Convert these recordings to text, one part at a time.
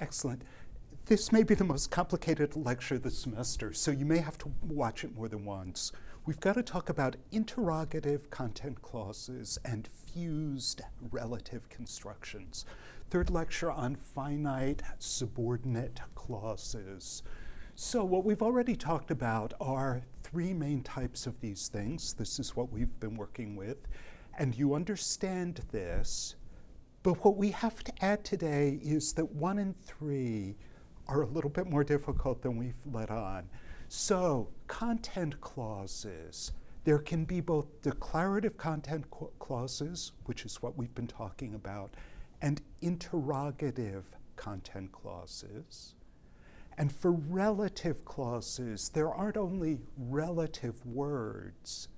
Excellent. This may be the most complicated lecture this semester, so you may have to watch it more than once. We've got to talk about interrogative content clauses and fused relative constructions. Third lecture on finite subordinate clauses. So what we've already talked about are three main types of these things. This is what we've been working with. And you understand this. But what we have to add today is that 1 and 3 are a little bit more difficult than we've let on. So, content clauses. There can be both declarative content clauses, which is what we've been talking about, and interrogative content clauses. And for relative clauses, there aren't only relative words,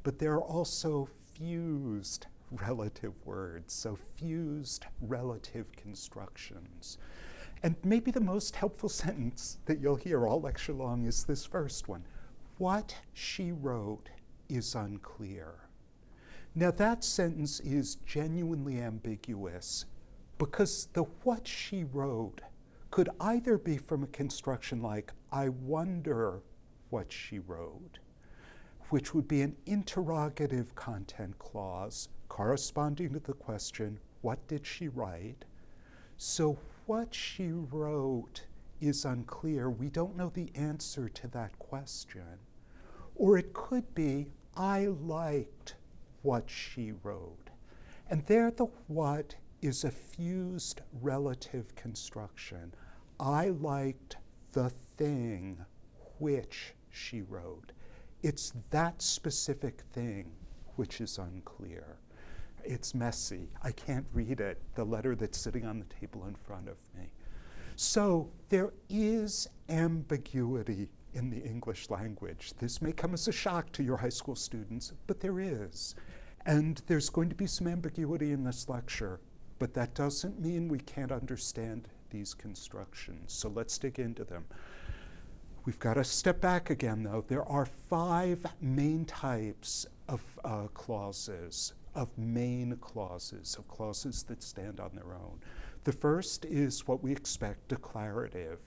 but there are also fused relative words, so fused relative constructions. And maybe the most helpful sentence that you'll hear all lecture long is this first one. What she wrote is unclear. Now that sentence is genuinely ambiguous because the what she wrote could either be from a construction like, I wonder what she wrote, which would be an interrogative content clause corresponding to the question, what did she write? So what she wrote is unclear. We don't know the answer to that question. Or it could be, I liked what she wrote. And there the what is a fused relative construction. I liked the thing which she wrote. It's that specific thing which is unclear. It's messy. I can't read it, the letter that's sitting on the table in front of me. So there is ambiguity in the English language. This may come as a shock to your high school students, but there is. And there's going to be some ambiguity in this lecture, but that doesn't mean we can't understand these constructions. So let's dig into them. We've got to step back again, though. There are 5 main types of clauses, of main clauses, of clauses that stand on their own. The first is what we expect, declarative.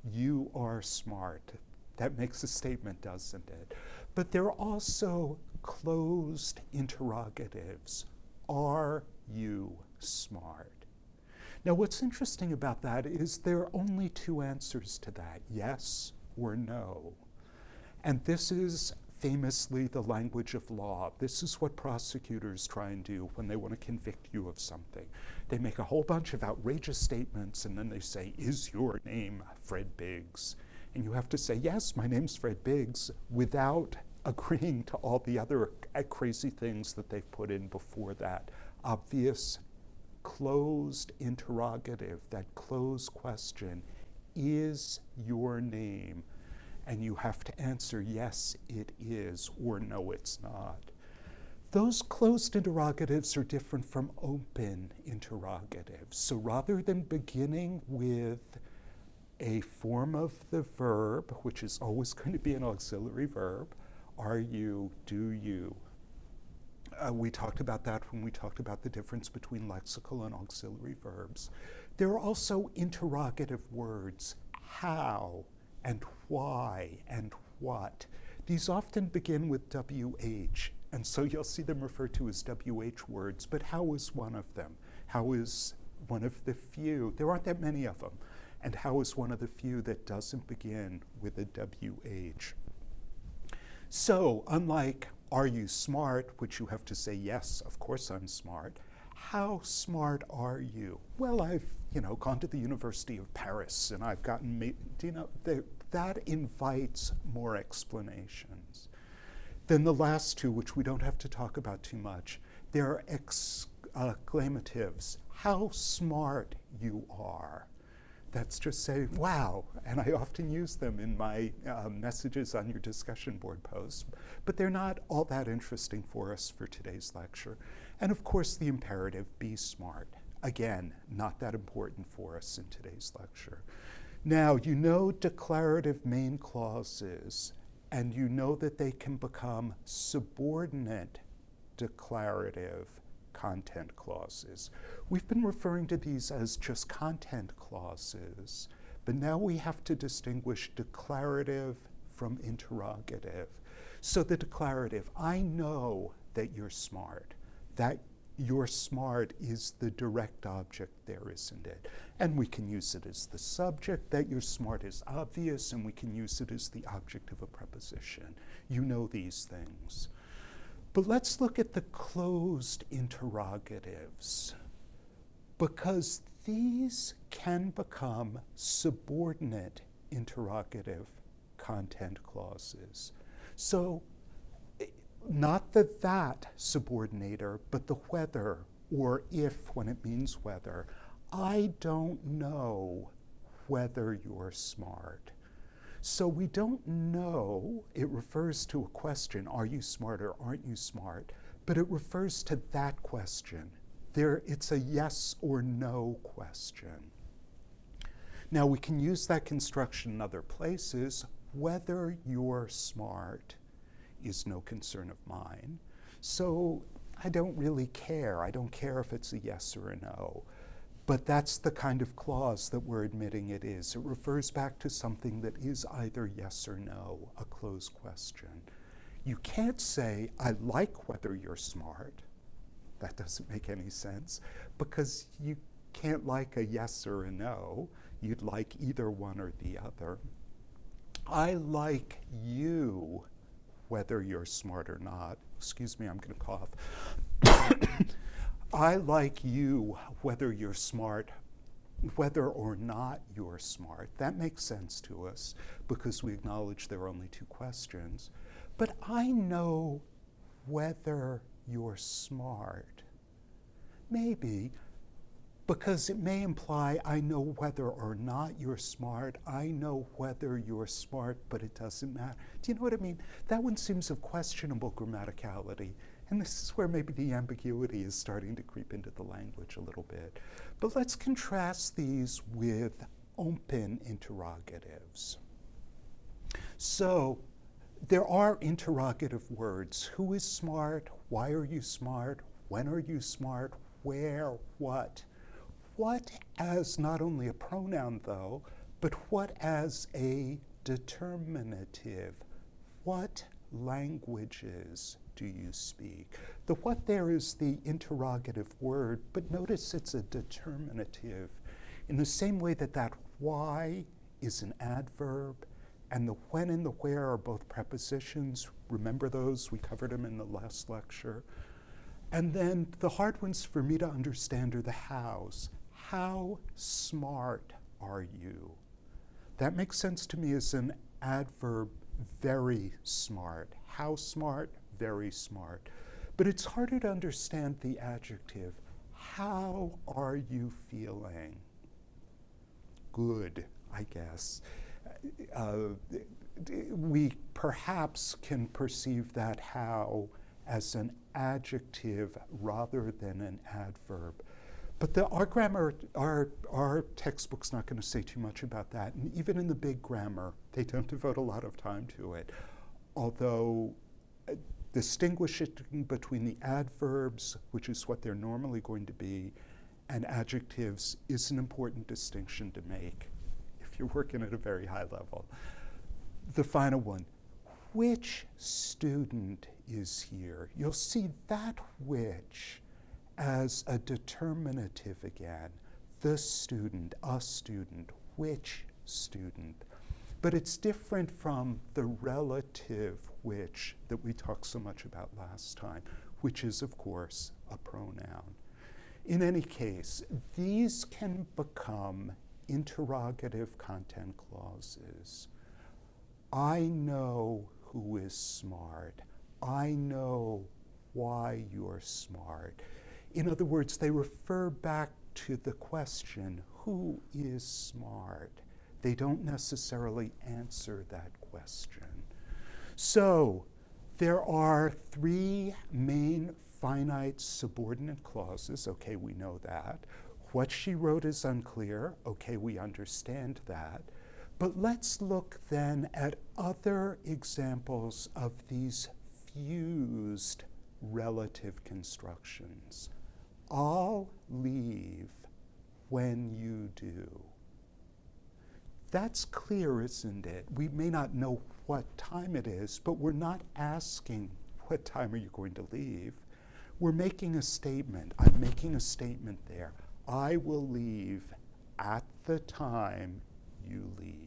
You are smart. That makes a statement, doesn't it? But there are also closed interrogatives. Are you smart? Now, what's interesting about that is there are only 2 answers to that, yes or no. And this is famously the language of law. This is what prosecutors try and do when they want to convict you of something. They make a whole bunch of outrageous statements and then they say, is your name Fred Biggs? And you have to say, yes, my name's Fred Biggs, without agreeing to all the other crazy things that they've put in before that. Obvious closed interrogative, that closed question, is your name? And you have to answer, yes, it is, or no, it's not. Those closed interrogatives are different from open interrogatives. So rather than beginning with a form of the verb, which is always going to be an auxiliary verb, are you, do you? We talked about that when we talked about the difference between lexical and auxiliary verbs. There are also interrogative words, how, and why, and what. These often begin with WH, and so you'll see them referred to as WH words, but how is one of them? How is one of the few? There aren't that many of them. And how is one of the few that doesn't begin with a WH? So, unlike are you smart, which you have to say, yes, of course I'm smart, how smart are you? Well, I've, gone to the University of Paris and I've gotten, that invites more explanations. Then the last 2, which we don't have to talk about too much, they're exclamatives. How smart you are. That's just saying, wow, and I often use them in my messages on your discussion board posts, but they're not all that interesting for us for today's lecture. And of course, the imperative, be smart. Again, not that important for us in today's lecture. Now, you know declarative main clauses, and you know that they can become subordinate declarative content clauses. We've been referring to these as just content clauses, but now we have to distinguish declarative from interrogative. So the declarative, I know that you're smart. That you're smart is the direct object there, isn't it? And we can use it as the subject. That you're smart is obvious, and we can use it as the object of a preposition. You know these things. But let's look at the closed interrogatives, because these can become subordinate interrogative content clauses. So not the that subordinator, but the whether or if when it means whether. I don't know whether you're smart. So we don't know, it refers to a question, are you smart or aren't you smart? But it refers to that question. It's a yes or no question. Now we can use that construction in other places. Whether you're smart is no concern of mine. So I don't really care. I don't care if it's a yes or a no. But that's the kind of clause that we're admitting it is. It refers back to something that is either yes or no, a closed question. You can't say, I like whether you're smart. That doesn't make any sense, because you can't like a yes or a no. You'd like either one or the other. I like you, whether you're smart or not. Excuse me, I'm going to cough. I like you, whether you're smart, whether or not you're smart. That makes sense to us because we acknowledge there are only two questions. But I know whether you're smart. Maybe, because it may imply I know whether or not you're smart. I know whether you're smart, but it doesn't matter. Do you know what I mean? That one seems of questionable grammaticality. And this is where maybe the ambiguity is starting to creep into the language a little bit. But let's contrast these with open interrogatives. So there are interrogative words. Who is smart? Why are you smart? When are you smart? Where? What? What as not only a pronoun, though, but what as a determinative? What languages do you speak? The what there is the interrogative word, but notice it's a determinative. In the same way that that why is an adverb, and the when and the where are both prepositions. Remember those? We covered them in the last lecture. And then the hard ones for me to understand are the hows. How smart are you? That makes sense to me as an adverb, very smart. How smart? Very smart. But it's harder to understand the adjective. How are you feeling? Good, I guess. We perhaps can perceive that how as an adjective rather than an adverb. But our grammar, our textbook's not going to say too much about that. And even in the big grammar, they don't devote a lot of time to it. Although distinguishing between the adverbs, which is what they're normally going to be, and adjectives is an important distinction to make if you're working at a very high level. The final one, which student is here? You'll see that which as a determinative again. The student, a student, which student. But it's different from the relative which that we talked so much about last time, which is, of course, a pronoun. In any case, these can become interrogative content clauses. I know who is smart. I know why you're smart. In other words, they refer back to the question, who is smart? They don't necessarily answer that question. So there are three main finite subordinate clauses. Okay, we know that. What she wrote is unclear. Okay, we understand that. But let's look then at other examples of these fused relative constructions. I'll leave when you do. That's clear, isn't it? We may not know what time it is, but we're not asking, what time are you going to leave? We're making a statement. I'm making a statement there. I will leave at the time you leave.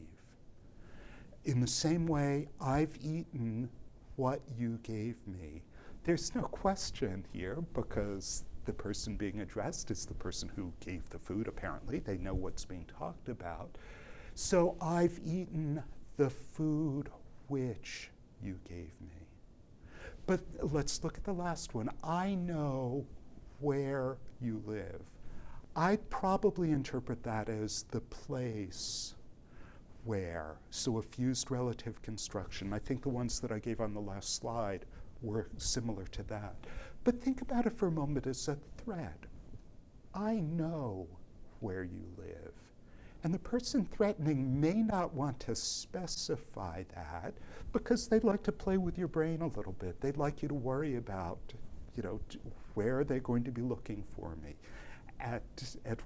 In the same way, I've eaten what you gave me. There's no question here because the person being addressed is the person who gave the food, apparently. They know what's being talked about. So I've eaten the food which you gave me. But let's look at the last one. I know where you live. I'd probably interpret that as the place where. So a fused relative construction. I think the ones that I gave on the last slide were similar to that. But think about it for a moment as a threat. I know where you live. And the person threatening may not want to specify that because they'd like to play with your brain a little bit. They'd like you to worry about, where are they going to be looking for me? At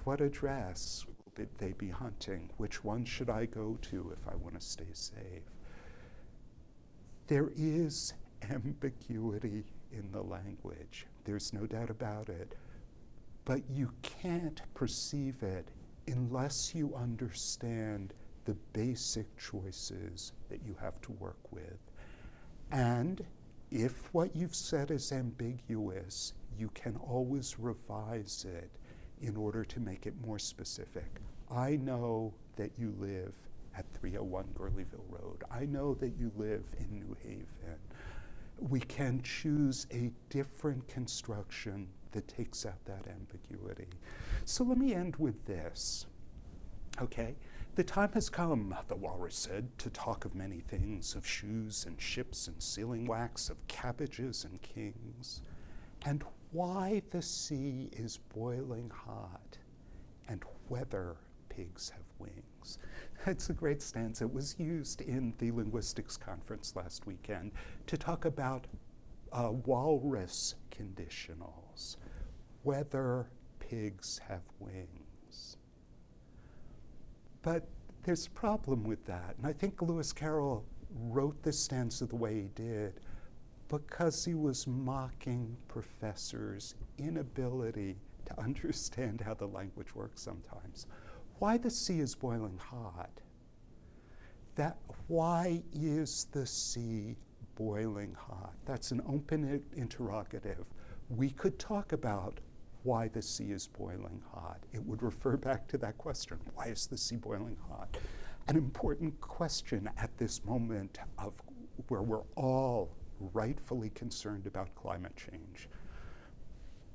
what address would they be hunting? Which one should I go to if I want to stay safe? There is ambiguity in the language. There's no doubt about it. But you can't perceive it unless you understand the basic choices that you have to work with. And if what you've said is ambiguous, you can always revise it in order to make it more specific. I know that you live at 301 Gurleyville Road. I know that you live in New Haven. We can choose a different construction that takes out that ambiguity. So let me end with this. Okay, the time has come, the walrus said, to talk of many things, of shoes and ships and sealing wax, of cabbages and kings, and why the sea is boiling hot, and whether pigs have wings. It's a great stanza. It was used in the linguistics conference last weekend to talk about walrus conditionals, whether pigs have wings. But there's a problem with that, and I think Lewis Carroll wrote this stanza the way he did because he was mocking professors' inability to understand how the language works sometimes. Why the sea is boiling hot? Why is the sea boiling hot? That's an open interrogative. We could talk about why the sea is boiling hot. It would refer back to that question. Why is the sea boiling hot? An important question at this moment of where we're all rightfully concerned about climate change.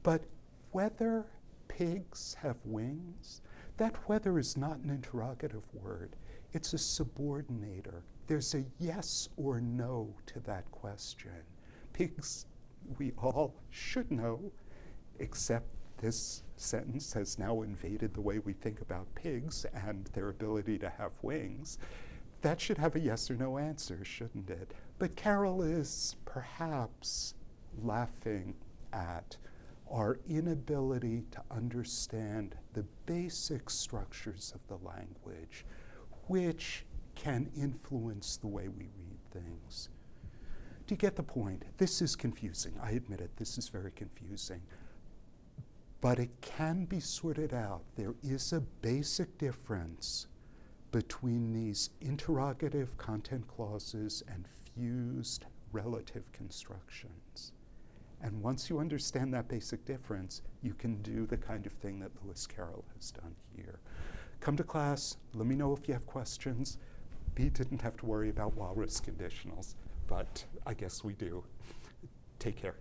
But whether pigs have wings, that whether is not an interrogative word. It's a subordinator. There's a yes or no to that question. Pigs, we all should know, except this sentence has now invaded the way we think about pigs and their ability to have wings. That should have a yes or no answer, shouldn't it? But Carroll is perhaps laughing at our inability to understand the basic structures of the language, which can influence the way we read things. Do you get the point? This is confusing. I admit it, this is very confusing. But it can be sorted out. There is a basic difference between these interrogative content clauses and fused relative constructions. And once you understand that basic difference, you can do the kind of thing that Lewis Carroll has done here. Come to class, let me know if you have questions. B didn't have to worry about walrus conditionals, but I guess we do. Take care.